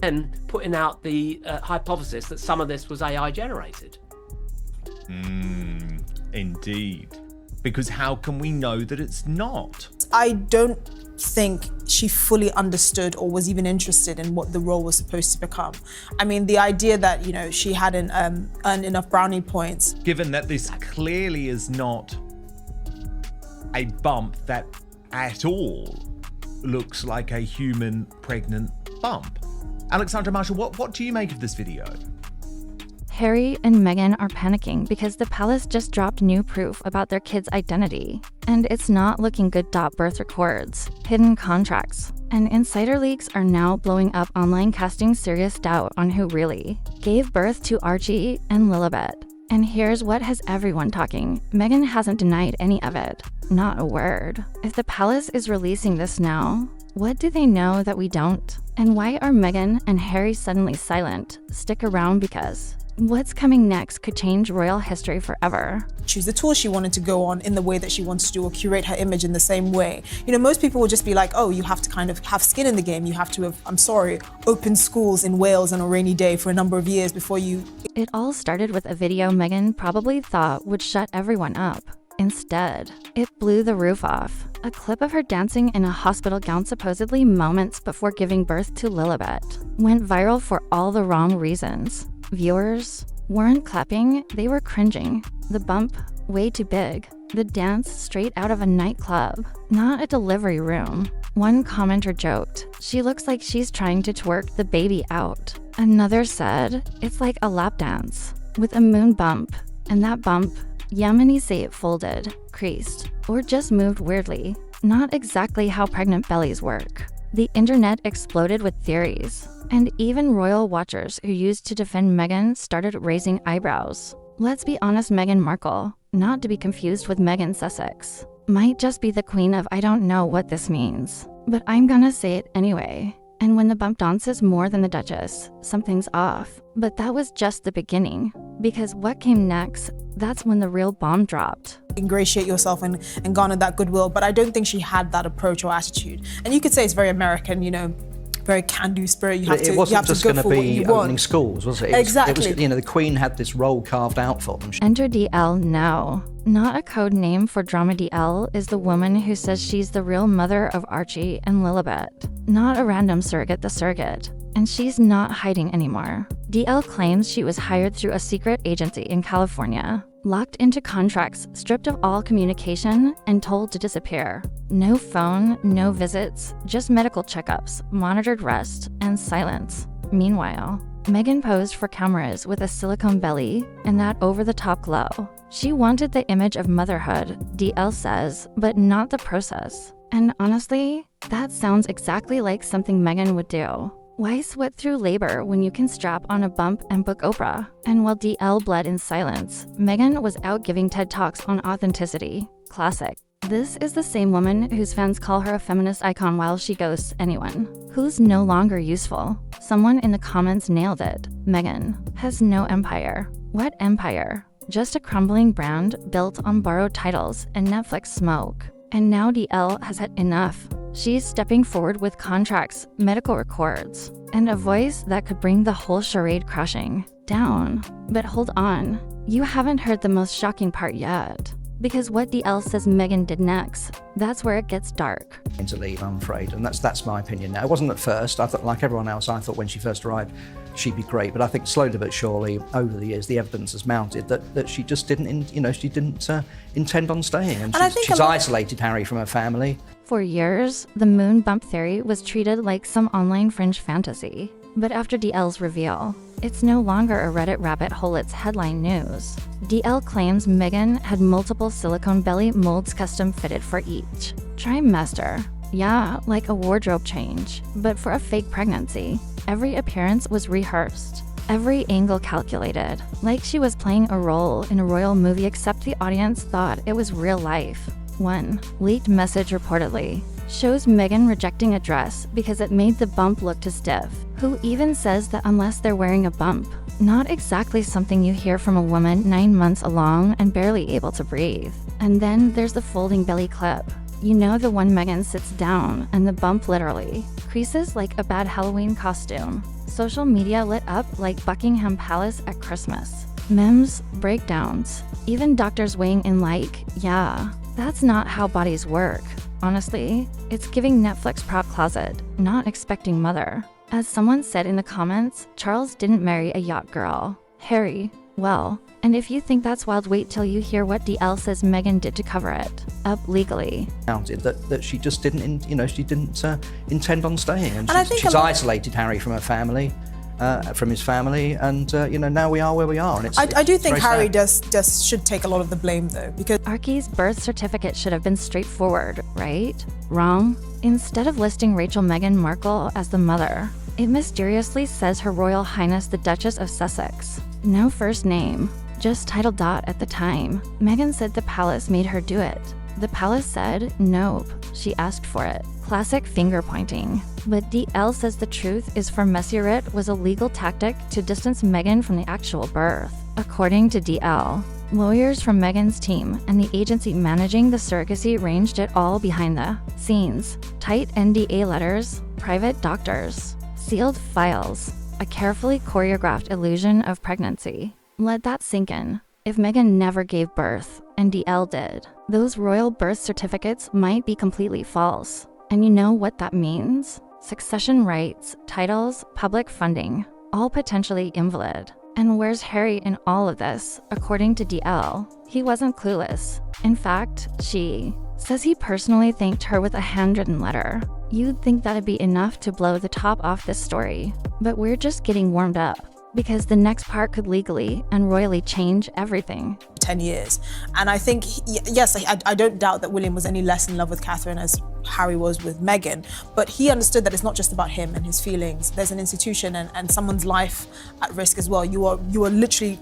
And putting out the hypothesis that some of this was AI generated. Indeed. Because how can we know that it's not? I don't think she fully understood or was even interested in what the role was supposed to become. I mean, the idea that, you know, she hadn't earned enough brownie points. Given that this clearly is not a bump that at all looks like a human pregnant bump. Alexandra Marshall, what do you make of this video? Harry and Meghan are panicking because the palace just dropped new proof about their kid's identity. And it's not looking good. Birth records, hidden contracts, and insider leaks are now blowing up online, casting serious doubt on who really gave birth to Archie and Lilibet. And here's what has everyone talking. Meghan hasn't denied any of it. Not a word. If the palace is releasing this now, what do they know that we don't? And why are Meghan and Harry suddenly silent? Stick around, because what's coming next could change royal history forever. Choose the tour she wanted to go on in the way that she wanted to do, or curate her image in the same way. You know, most people will just be like, oh, you have to kind of have skin in the game. You have to have, I'm sorry, opened schools in Wales on a rainy day for a number of years before you... It all started with a video Meghan probably thought would shut everyone up. Instead, it blew the roof off. A clip of her dancing in a hospital gown supposedly moments before giving birth to Lilibet went viral for all the wrong reasons. Viewers weren't clapping, they were cringing. The bump, way too big. The dance, straight out of a nightclub, not a delivery room. One commenter joked, she looks like she's trying to twerk the baby out. Another said, it's like a lap dance with a moon bump. And that bump, Yemeni say it folded, creased, or just moved weirdly. Not exactly how pregnant bellies work. The internet exploded with theories, and even royal watchers who used to defend Meghan started raising eyebrows. Let's be honest, Meghan Markle, not to be confused with Meghan Sussex, might just be the queen of I don't know what this means, but I'm gonna say it anyway. And when the bump dances more than the Duchess, something's off. But that was just the beginning, because what came next, that's when the real bomb dropped. Ingratiate yourself and garner that goodwill, but I don't think she had that approach or attitude. And you could say it's very American, you know, very can-do spirit. It wasn't just going to be opening schools, was it? Exactly. It was, you know, the Queen had this role carved out for them. Enter DL now. Not a code name for drama. DL is the woman who says she's the real mother of Archie and Lilibet. Not a random surrogate, the surrogate. And she's not hiding anymore. DL claims she was hired through a secret agency in California, locked into contracts, stripped of all communication, and told to disappear. No phone, no visits, just medical checkups, monitored rest, and silence. Meanwhile, Meghan posed for cameras with a silicone belly and that over-the-top glow. She wanted the image of motherhood, DL says, but not the process. And honestly, that sounds exactly like something Meghan would do. Why sweat through labor when you can strap on a bump and book Oprah? And while DL bled in silence, Meghan was out giving TED Talks on authenticity. Classic. This is the same woman whose fans call her a feminist icon while she ghosts anyone who's no longer useful. Someone in the comments nailed it. Meghan has no empire. What empire? Just a crumbling brand built on borrowed titles and Netflix smoke. And now DL has had enough. She's stepping forward with contracts, medical records, and a voice that could bring the whole charade crashing down. But hold on, you haven't heard the most shocking part yet. Because what DL says Meghan did next, that's where it gets dark. To leave, I'm afraid, and that's my opinion now. It wasn't at first. I thought, like everyone else, I thought when she first arrived, she'd be great. But I think slowly but surely, over the years, the evidence has mounted that she just didn't, she didn't intend on staying, and she's isolated Harry from her family. For years, the moon bump theory was treated like some online fringe fantasy. But after DL's reveal, it's no longer a Reddit rabbit hole, it's headline news. DL claims Meghan had multiple silicone belly molds custom fitted for each trimester. Yeah, like a wardrobe change, but for a fake pregnancy. Every appearance was rehearsed, every angle calculated, like she was playing a role in a royal movie, except the audience thought it was real life. One leaked message reportedly shows Meghan rejecting a dress because it made the bump look too stiff. Who even says that unless they're wearing a bump? Not exactly something you hear from a woman 9 months along and barely able to breathe. And then there's the folding belly clip. You know, the one Meghan sits down and the bump literally creases like a bad Halloween costume. Social media lit up like Buckingham Palace at Christmas. Memes, breakdowns, even doctors weighing in like, yeah, that's not how bodies work. Honestly, it's giving Netflix prop closet, not expecting mother. As someone said in the comments, Charles didn't marry a yacht girl. Harry, well, and if you think that's wild, wait till you hear what DL says Meghan did to cover it up legally. That she just didn't, she didn't intend on staying, and I think she's isolated Harry from her family, from his family, and now we are where we are. And it's, I do think Harry sad. should take a lot of the blame though, because Archie's birth certificate should have been straightforward, right? Wrong? Instead of listing Rachel Meghan Markle as the mother, it mysteriously says Her Royal Highness the Duchess of Sussex. No first name, just title. At the time, Meghan said the palace made her do it. The palace said, nope, she asked for it. Classic finger pointing. But DL says the truth is for Messeret was a legal tactic to distance Meghan from the actual birth. According to DL, lawyers from Meghan's team and the agency managing the surrogacy arranged it all behind the scenes. Tight NDA letters, private doctors, sealed files, a carefully choreographed illusion of pregnancy. Let that sink in. If Meghan never gave birth, and DL did, those royal birth certificates might be completely false. And you know what that means? Succession rights, titles, public funding, all potentially invalid. And where's Harry in all of this? According to DL, he wasn't clueless. In fact, she says he personally thanked her with a handwritten letter. You'd think that'd be enough to blow the top off this story. But we're just getting warmed up, because the next part could legally and royally change everything. 10 years. And I think, yes, I don't doubt that William was any less in love with Catherine as Harry was with Meghan, but he understood that it's not just about him and his feelings. There's an institution and someone's life at risk as well. You are literally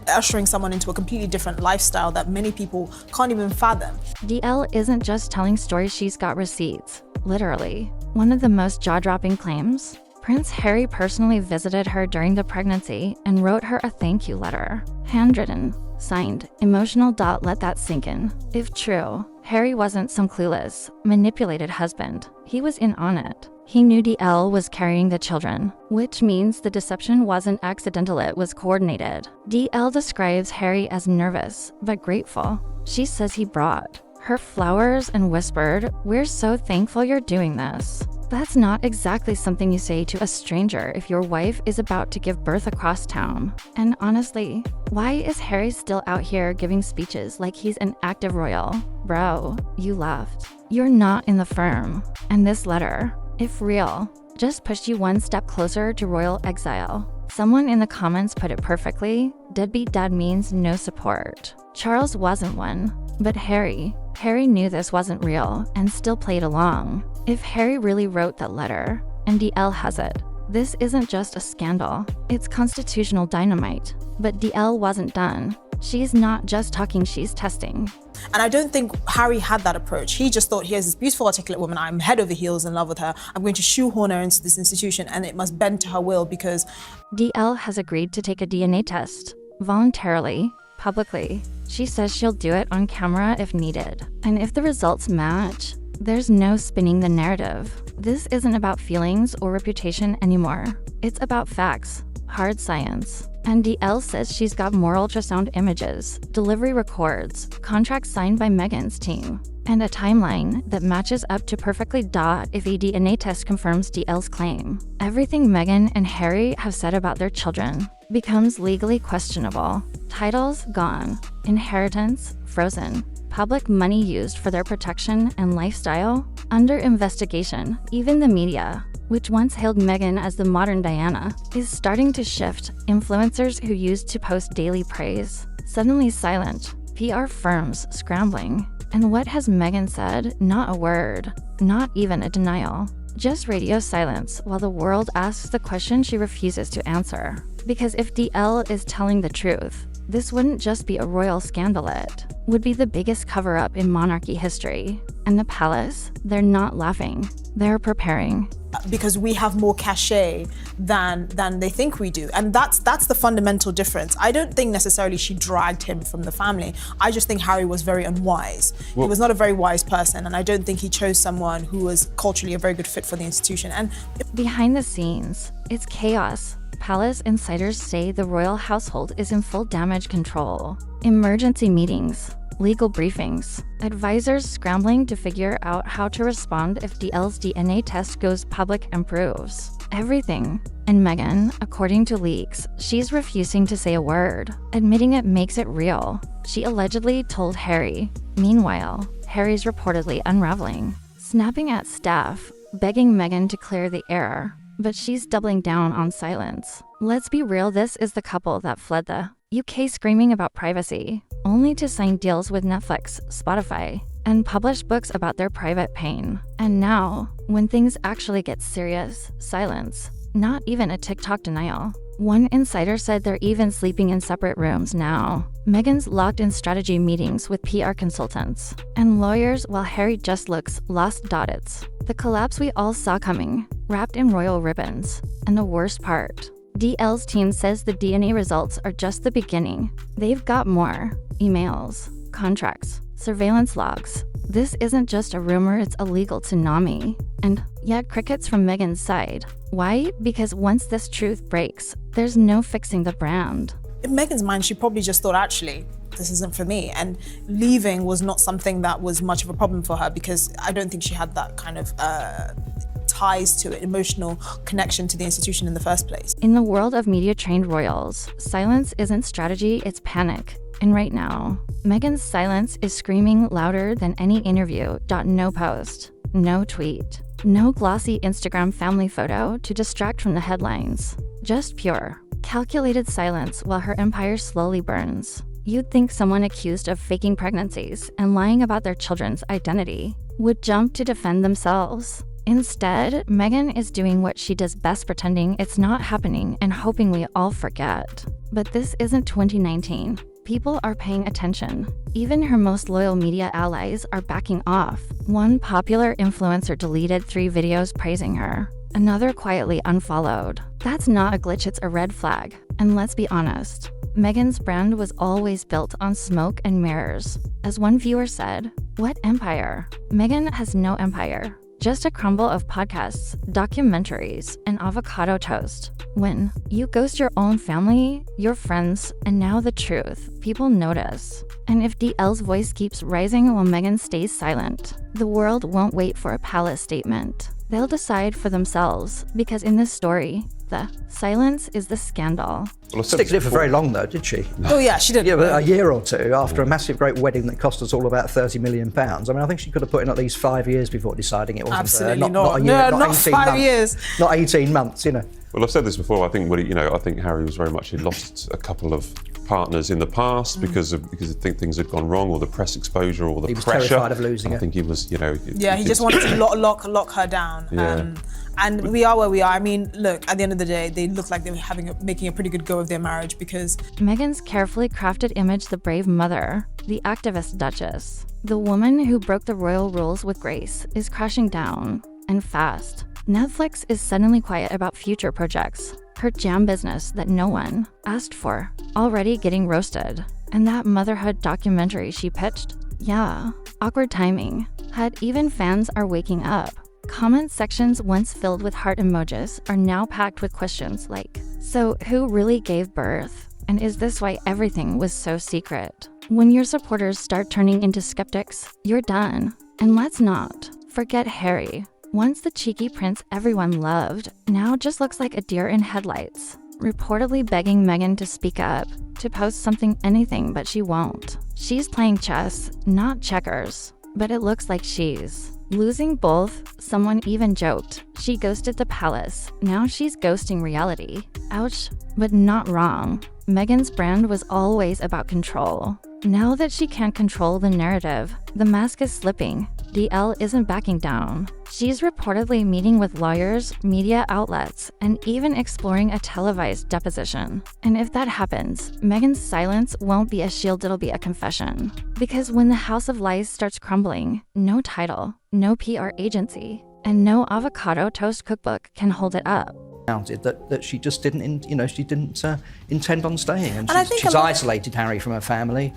ushering someone into a completely different lifestyle that many people can't even fathom. DL isn't just telling stories, she's got receipts. Literally. One of the most jaw-dropping claims, Prince Harry personally visited her during the pregnancy and wrote her a thank you letter. Handwritten, signed, emotional. Let that sink in. If true, Harry wasn't some clueless, manipulated husband. He was in on it. He knew DL was carrying the children, which means the deception wasn't accidental, it was coordinated. DL describes Harry as nervous, but grateful. She says he brought her flowers and whispered, "We're so thankful you're doing this." That's not exactly something you say to a stranger if your wife is about to give birth across town. And honestly, why is Harry still out here giving speeches like he's an active royal? Bro, you left. You're not in the firm. And this letter, if real, just pushed you one step closer to royal exile. Someone in the comments put it perfectly, deadbeat dad means no support. Charles wasn't one, but Harry knew this wasn't real and still played along. If Harry really wrote that letter, and DL has it, this isn't just a scandal, it's constitutional dynamite. But DL wasn't done. She's not just talking, she's testing. And I don't think Harry had that approach. He just thought, here's this beautiful, articulate woman, I'm head over heels in love with her, I'm going to shoehorn her into this institution and it must bend to her will because... DL has agreed to take a DNA test, voluntarily, publicly. She says she'll do it on camera if needed. And if the results match, there's no spinning the narrative. This isn't about feelings or reputation anymore. It's about facts, hard science. And DL says she's got more ultrasound images, delivery records, contracts signed by Meghan's team, and a timeline that matches up to perfectly. If a DNA test confirms DL's claim, everything Meghan and Harry have said about their children becomes legally questionable. Titles gone, inheritance frozen, public money used for their protection and lifestyle under investigation. Even the media, which once hailed Meghan as the modern Diana, is starting to shift. Influencers who used to post daily praise, suddenly silent. PR firms scrambling. And what has Meghan said? Not a word. Not even a denial. Just radio silence while the world asks the question she refuses to answer. Because if DL is telling the truth, this wouldn't just be a royal scandal, it would be the biggest cover-up in monarchy history. And the palace, they're not laughing. They're preparing. Because we have more cachet than they think we do. And that's the fundamental difference. I don't think necessarily she dragged him from the family. I just think Harry was very unwise. He was not a very wise person, and I don't think he chose someone who was culturally a very good fit for the institution. And behind the scenes, It's chaos. Palace insiders say the royal household is in full damage control. Emergency meetings, legal briefings, advisors scrambling to figure out how to respond if DL's DNA test goes public and proves everything. And Meghan, according to leaks, she's refusing to say a word. Admitting it makes it real. She allegedly told Harry. Meanwhile, Harry's reportedly unraveling, snapping at staff, begging Meghan to clear the air. But she's doubling down on silence. Let's be real, this is the couple that fled the UK screaming about privacy, only to sign deals with Netflix, Spotify, and publish books about their private pain. And now, when things actually get serious, silence. Not even a TikTok denial. One insider said they're even sleeping in separate rooms now. Meghan's locked in strategy meetings with PR consultants and lawyers while Harry just looks lost doddits. The collapse we all saw coming, wrapped in royal ribbons. And the worst part, DL's team says the DNA results are just the beginning. They've got more. Emails, contracts, surveillance logs. This isn't just a rumor, it's a legal tsunami. And yet crickets from Meghan's side. Why? Because once this truth breaks, there's no fixing the brand. In Meghan's mind, she probably just thought, actually, this isn't for me. And leaving was not something that was much of a problem for her, because I don't think she had that kind of ties to it, emotional connection to the institution in the first place. In the world of media-trained royals, silence isn't strategy, it's panic. And right now, Meghan's silence is screaming louder than any interview. No post, no tweet, no glossy Instagram family photo to distract from the headlines. Just pure, calculated silence while her empire slowly burns. You'd think someone accused of faking pregnancies and lying about their children's identity would jump to defend themselves. Instead, Meghan is doing what she does best, pretending it's not happening and hoping we all forget. But this isn't 2019. People are paying attention. Even her most loyal media allies are backing off. One popular influencer deleted 3 videos praising her. Another quietly unfollowed. That's not a glitch, it's a red flag. And let's be honest, Meghan's brand was always built on smoke and mirrors. As one viewer said, "What empire?" Meghan has no empire. Just a crumble of podcasts, documentaries, and avocado toast. When you ghost your own family, your friends, and now the truth, people notice. And if DL's voice keeps rising while Meghan stays silent, the world won't wait for a palace statement. They'll decide for themselves, because in this story, the silence is the scandal. Well, stick it for very long though, did she? Oh yeah, she did. Yeah, but a year or two after a massive great wedding that cost us all about £30 million. I mean, I think she could have put in at least 5 years before deciding it wasn't Absolutely not a year, No, not not 18 5 months. years. Not 18 months, you know. Well, I've said this before. I think I think Harry was very much, he lost a couple of partners in the past because I think things had gone wrong, or the press exposure, or the He was pressure. terrified of losing I her. think he was, Yeah, he just wanted to lock her down. Yeah. And we are where we are. I mean, look, at the end of the day, they look like they were making a pretty good go of their marriage, because Meghan's carefully crafted image, the brave mother, the activist duchess, the woman who broke the royal rules with grace, is crashing down, and fast. Netflix is suddenly quiet about future projects. Her jam business that no one asked for, already getting roasted. And that motherhood documentary she pitched? Yeah, awkward timing. Even fans are waking up. Comment sections once filled with heart emojis are now packed with questions like, so who really gave birth? And is this why everything was so secret? When your supporters start turning into skeptics, you're done. And let's not forget Harry. Once the cheeky prince everyone loved, now just looks like a deer in headlights, reportedly begging Meghan to speak up, to post anything, but she won't. She's playing chess, not checkers, but it looks like she's losing both. Someone even joked she ghosted the palace. Now she's ghosting reality. Ouch, but not wrong. Meghan's brand was always about control. Now that she can't control the narrative, the mask is slipping. DL isn't backing down. She's reportedly meeting with lawyers, media outlets, and even exploring a televised deposition. And if that happens, Meghan's silence won't be a shield, it'll be a confession. Because when the house of lies starts crumbling, no title, no PR agency, and no avocado toast cookbook can hold it up. That she just didn't intend on staying, and I think she's a lot- isolated Harry from her family.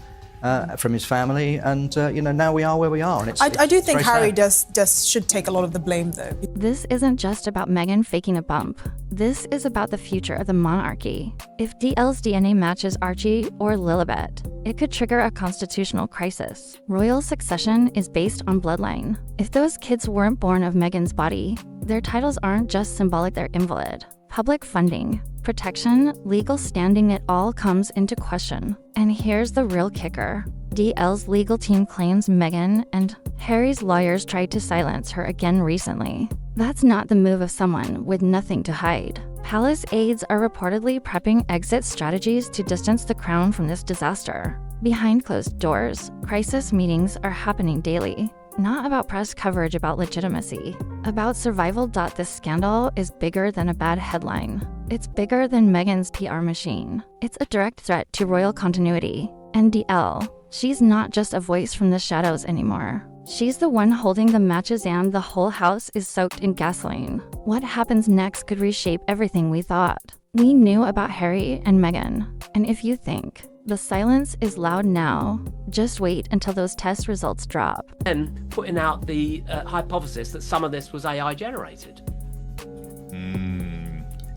from his family, and now we are where we are. And I do think very Harry sad. should take a lot of the blame, though. This isn't just about Meghan faking a bump. This is about the future of the monarchy. If DL's DNA matches Archie or Lilibet, it could trigger a constitutional crisis. Royal succession is based on bloodline. If those kids weren't born of Meghan's body, their titles aren't just symbolic, they're invalid. Public funding, protection, legal standing, it all comes into question. And here's the real kicker. DL's legal team claims Meghan and Harry's lawyers tried to silence her again recently. That's not the move of someone with nothing to hide. Palace aides are reportedly prepping exit strategies to distance the crown from this disaster. Behind closed doors, crisis meetings are happening daily. Not about press coverage about legitimacy, about survival. This scandal is bigger than a bad headline. It's bigger than Meghan's PR machine. It's a direct threat to royal continuity. And DL, she's not just a voice from the shadows anymore. She's the one holding the matches, and the whole house is soaked in gasoline. What happens next could reshape everything we thought we knew about Harry and Meghan. And if you think the silence is loud now, just wait until those test results drop. And putting out the hypothesis that some of this was AI generated.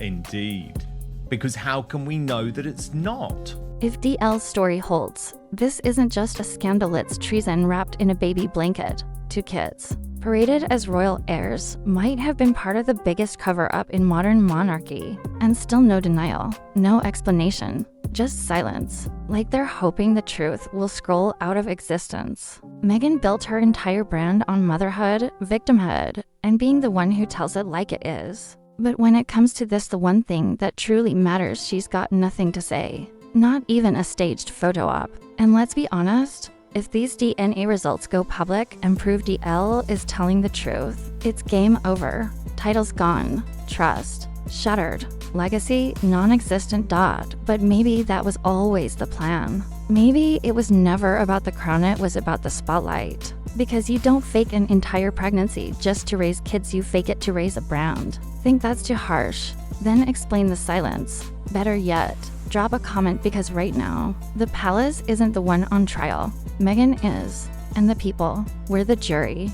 Indeed. Because how can we know that it's not? If DL's story holds, this isn't just a scandal, it's treason wrapped in a baby blanket. Two kids, paraded as royal heirs, might have been part of the biggest cover-up in modern monarchy. And still no denial, no explanation, just silence. Like they're hoping the truth will scroll out of existence. Meghan built her entire brand on motherhood, victimhood, and being the one who tells it like it is. But when it comes to this, the one thing that truly matters, she's got nothing to say. Not even a staged photo op. And let's be honest, if these DNA results go public and prove DL is telling the truth, it's game over. Titles gone, trust shattered, legacy non-existent. But maybe that was always the plan. Maybe it was never about the crown, it was about the spotlight. Because you don't fake an entire pregnancy just to raise kids, you fake it to raise a brand. Think that's too harsh? Then explain the silence. Better yet, drop a comment, because right now, the palace isn't the one on trial. Meghan is, and the people, we're the jury.